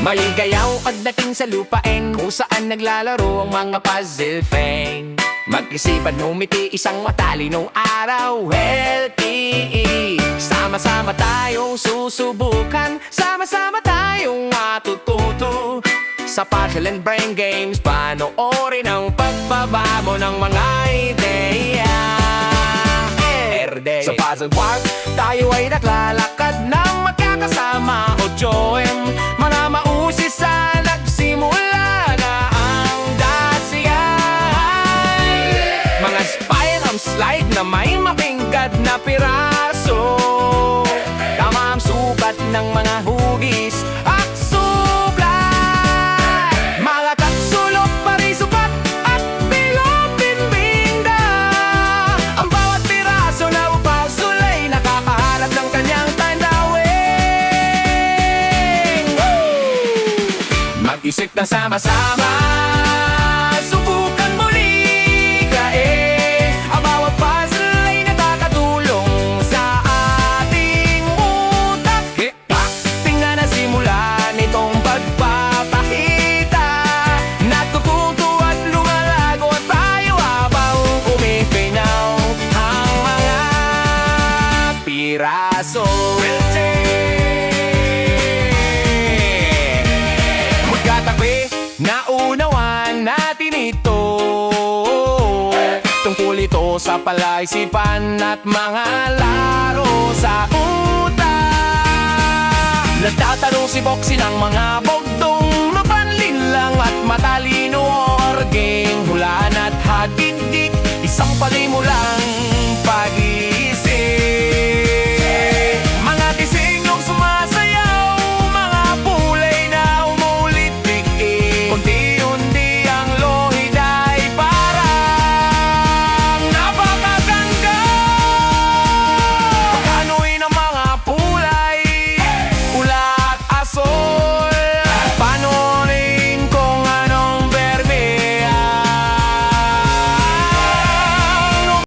Maligayaw pagdating sa lupain, kung saan naglalaro ang mga puzzle fang. Mag-isipan umiti, isang matalinong araw, healthy. Sama-sama tayong susubukan, sama-sama tayong matututo. Sa puzzle and brain games, panoorin ang pagbabago ng mga ideya. Sa puzzle park, tayo ay naglalakad ng magkakasama o joem. Mga mausis sa nagsimula na ang dasiyan. Mga spiral slide na may mapinggad na piraso. Tama ang sukat ng mga hugis at sublay. Mga taksulok, parisukat at bilog-binbingda. Ang bawat piraso na puzzle ay nakakahanap ng kanyang tanawin. Mag-isip na sama-sama, subukan muli kae. Ang bawat puzzle ay nakakatulong sa ating utak. Tingnan na simula nitong pagpapakita. Natututo at lumalago tayo habang umipinaw ang mga piraso. Magkatabi, naunawan natin ito. Tungkol ito sa palaisipan at mga laro sa utak. Nagtatanong si Boxy ng mga bogdong mapanlin lang at matalino. Orgeng, hulaan at hagigdik, isang palay mo lang